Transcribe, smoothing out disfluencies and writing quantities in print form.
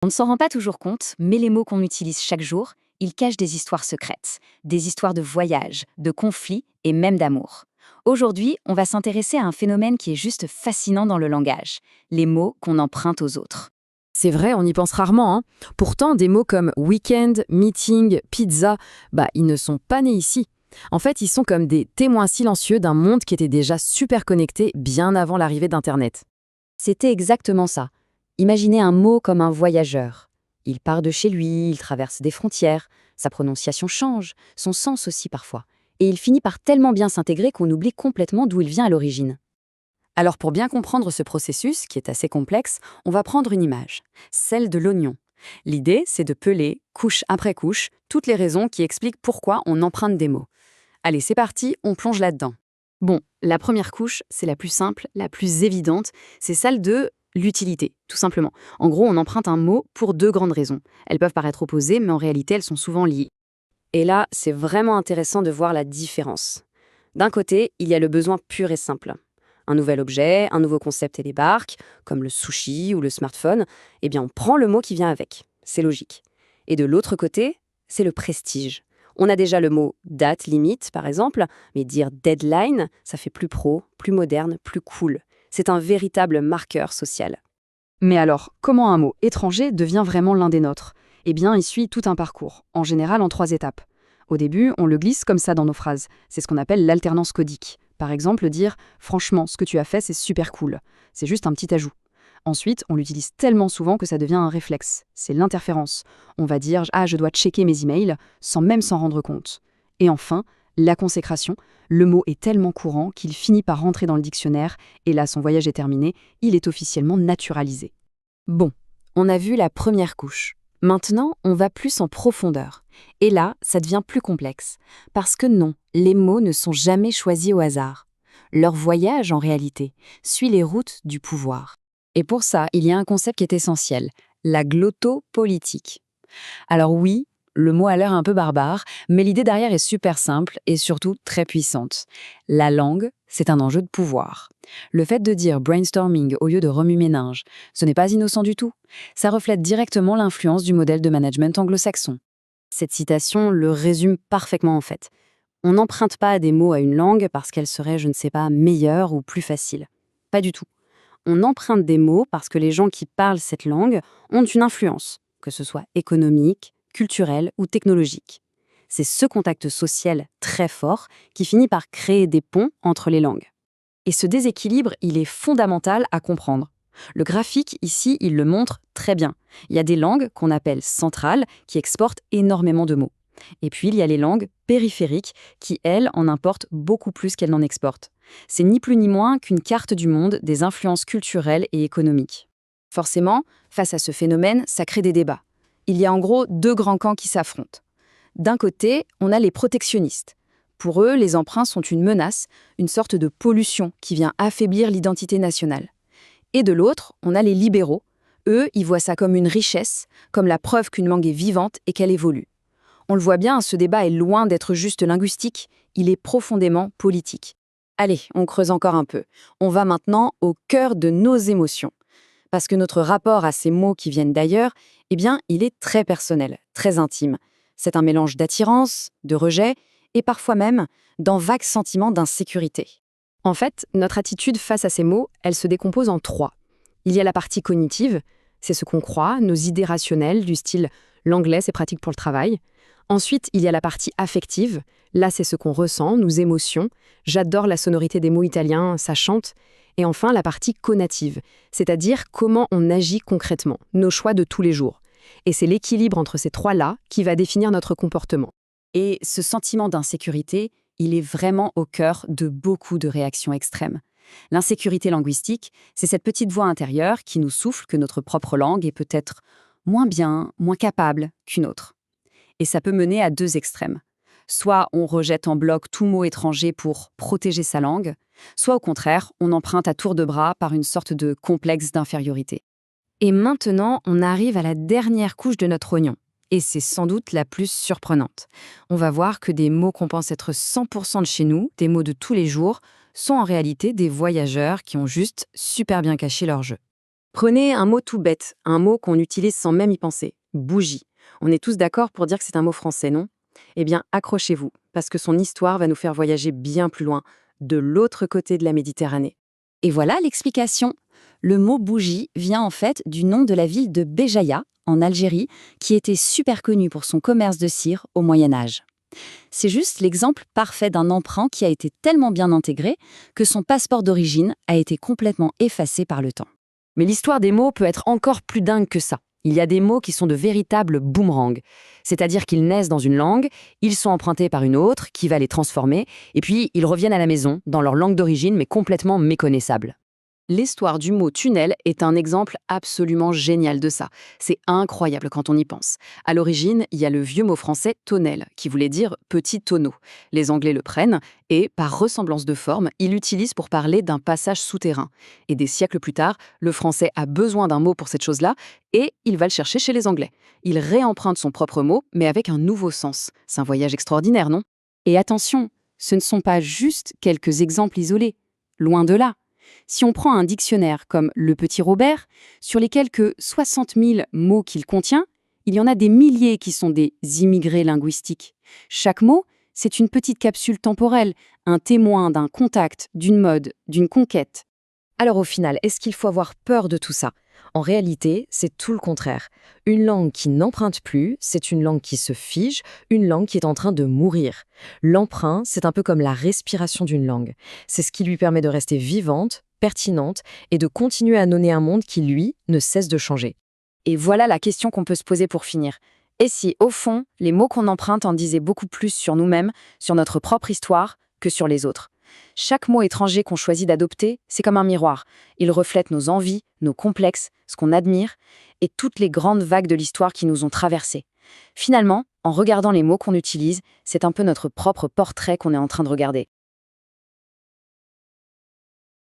On ne s'en rend pas toujours compte, mais les mots qu'on utilise chaque jour, ils cachent des histoires secrètes, des histoires de voyage, de conflits et même d'amour. Aujourd'hui, on va s'intéresser à un phénomène qui est juste fascinant dans le langage, les mots qu'on emprunte aux autres. C'est vrai, on y pense rarement, hein. Pourtant, des mots comme week-end, meeting, pizza, ils ne sont pas nés ici. En fait, ils sont comme des témoins silencieux d'un monde qui était déjà super connecté bien avant l'arrivée d'Internet. C'était exactement ça. Imaginez un mot comme un voyageur. Il part de chez lui, il traverse des frontières, sa prononciation change, son sens aussi parfois. Et il finit par tellement bien s'intégrer qu'on oublie complètement d'où il vient à l'origine. Alors pour bien comprendre ce processus, qui est assez complexe, on va prendre une image, celle de l'oignon. L'idée, c'est de peler, couche après couche, toutes les raisons qui expliquent pourquoi on emprunte des mots. Allez, c'est parti, on plonge là-dedans. Bon, la première couche, c'est la plus simple, la plus évidente, c'est celle de l'utilité, tout simplement. En gros, on emprunte un mot pour deux grandes raisons. Elles peuvent paraître opposées, mais en réalité, elles sont souvent liées. Et là, c'est vraiment intéressant de voir la différence. D'un côté, il y a le besoin pur et simple. Un nouvel objet, un nouveau concept et débarque, comme le sushi ou le smartphone, eh bien on prend le mot qui vient avec. C'est logique. Et de l'autre côté, c'est le prestige. On a déjà le mot date limite, par exemple, mais dire deadline, ça fait plus pro, plus moderne, plus cool. C'est un véritable marqueur social. Mais alors, comment un mot étranger devient vraiment l'un des nôtres? Eh bien, il suit tout un parcours, en général en 3 étapes. Au début, on le glisse comme ça dans nos phrases. C'est ce qu'on appelle l'alternance codique. Par exemple, dire « Franchement, ce que tu as fait, c'est super cool ». C'est juste un petit ajout. Ensuite, on l'utilise tellement souvent que ça devient un réflexe. C'est l'interférence. On va dire « Ah, je dois checker mes emails » sans même s'en rendre compte. Et enfin, la consécration. Le mot est tellement courant qu'il finit par rentrer dans le dictionnaire, et là, son voyage est terminé, il est officiellement naturalisé. Bon, on a vu la première couche. Maintenant, on va plus en profondeur. Et là, ça devient plus complexe. Parce que non, les mots ne sont jamais choisis au hasard. Leur voyage, en réalité, suit les routes du pouvoir. Et pour ça, il y a un concept qui est essentiel, la glottopolitique. Alors oui, le mot a l'air un peu barbare, mais l'idée derrière est super simple et surtout très puissante. La langue, c'est un enjeu de pouvoir. Le fait de dire brainstorming au lieu de remue-ménage, ce n'est pas innocent du tout. Ça reflète directement l'influence du modèle de management anglo-saxon. Cette citation le résume parfaitement en fait. On n'emprunte pas des mots à une langue parce qu'elle serait, je ne sais pas, meilleure ou plus facile. Pas du tout. On emprunte des mots parce que les gens qui parlent cette langue ont une influence, que ce soit économique, culturelle ou technologique. C'est ce contact social très fort qui finit par créer des ponts entre les langues. Et ce déséquilibre, il est fondamental à comprendre. Le graphique, ici, il le montre très bien. Il y a des langues qu'on appelle centrales, qui exportent énormément de mots. Et puis, il y a les langues périphériques, qui, elles, en importent beaucoup plus qu'elles n'en exportent. C'est ni plus ni moins qu'une carte du monde des influences culturelles et économiques. Forcément, face à ce phénomène, ça crée des débats. Il y a en gros deux grands camps qui s'affrontent. D'un côté, on a les protectionnistes. Pour eux, les emprunts sont une menace, une sorte de pollution qui vient affaiblir l'identité nationale. Et de l'autre, on a les libéraux. Eux, ils voient ça comme une richesse, comme la preuve qu'une langue est vivante et qu'elle évolue. On le voit bien, ce débat est loin d'être juste linguistique, il est profondément politique. Allez, on creuse encore un peu. On va maintenant au cœur de nos émotions. Parce que notre rapport à ces mots qui viennent d'ailleurs, eh bien, il est très personnel, très intime. C'est un mélange d'attirance, de rejet, et parfois même d'un vague sentiment d'insécurité. En fait, notre attitude face à ces mots, elle se décompose en 3. Il y a la partie cognitive, c'est ce qu'on croit, nos idées rationnelles, du style « l'anglais, c'est pratique pour le travail ». Ensuite, il y a la partie affective, là c'est ce qu'on ressent, nos émotions. J'adore la sonorité des mots italiens, ça chante. Et enfin, la partie conative, c'est-à-dire comment on agit concrètement, nos choix de tous les jours. Et c'est l'équilibre entre ces 3-là qui va définir notre comportement. Et ce sentiment d'insécurité, il est vraiment au cœur de beaucoup de réactions extrêmes. L'insécurité linguistique, c'est cette petite voix intérieure qui nous souffle que notre propre langue est peut-être moins bien, moins capable qu'une autre. Et ça peut mener à 2 extrêmes. Soit on rejette en bloc tout mot étranger pour protéger sa langue, soit au contraire, on emprunte à tour de bras par une sorte de complexe d'infériorité. Et maintenant, on arrive à la dernière couche de notre oignon. Et c'est sans doute la plus surprenante. On va voir que des mots qu'on pense être 100% de chez nous, des mots de tous les jours, sont en réalité des voyageurs qui ont juste super bien caché leur jeu. Prenez un mot tout bête, un mot qu'on utilise sans même y penser. Bougie. On est tous d'accord pour dire que c'est un mot français, non? Eh bien, accrochez-vous, parce que son histoire va nous faire voyager bien plus loin, de l'autre côté de la Méditerranée. Et voilà l'explication. Le mot bougie vient en fait du nom de la ville de Béjaïa, en Algérie, qui était super connue pour son commerce de cire au Moyen Âge. C'est juste l'exemple parfait d'un emprunt qui a été tellement bien intégré que son passeport d'origine a été complètement effacé par le temps. Mais l'histoire des mots peut être encore plus dingue que ça. Il y a des mots qui sont de véritables boomerangs, c'est-à-dire qu'ils naissent dans une langue, ils sont empruntés par une autre qui va les transformer, et puis ils reviennent à la maison, dans leur langue d'origine, mais complètement méconnaissable. L'histoire du mot tunnel est un exemple absolument génial de ça. C'est incroyable quand on y pense. À l'origine, il y a le vieux mot français tonnel, qui voulait dire petit tonneau. Les Anglais le prennent et, par ressemblance de forme, ils l'utilisent pour parler d'un passage souterrain. Et des siècles plus tard, le français a besoin d'un mot pour cette chose-là et il va le chercher chez les Anglais. Il réemprunte son propre mot, mais avec un nouveau sens. C'est un voyage extraordinaire, non? Et attention, ce ne sont pas juste quelques exemples isolés. Loin de là. Si on prend un dictionnaire comme Le Petit Robert, sur les quelques 60 000 mots qu'il contient, il y en a des milliers qui sont des immigrés linguistiques. Chaque mot, c'est une petite capsule temporelle, un témoin d'un contact, d'une mode, d'une conquête. Alors au final, est-ce qu'il faut avoir peur de tout ça? En réalité, c'est tout le contraire. Une langue qui n'emprunte plus, c'est une langue qui se fige, une langue qui est en train de mourir. L'emprunt, c'est un peu comme la respiration d'une langue. C'est ce qui lui permet de rester vivante, pertinente et de continuer à donner un monde qui, lui, ne cesse de changer. Et voilà la question qu'on peut se poser pour finir. Et si, au fond, les mots qu'on emprunte en disaient beaucoup plus sur nous-mêmes, sur notre propre histoire, que sur les autres? Chaque mot étranger qu'on choisit d'adopter, c'est comme un miroir. Il reflète nos envies, nos complexes, ce qu'on admire, et toutes les grandes vagues de l'histoire qui nous ont traversées. Finalement, en regardant les mots qu'on utilise, c'est un peu notre propre portrait qu'on est en train de regarder.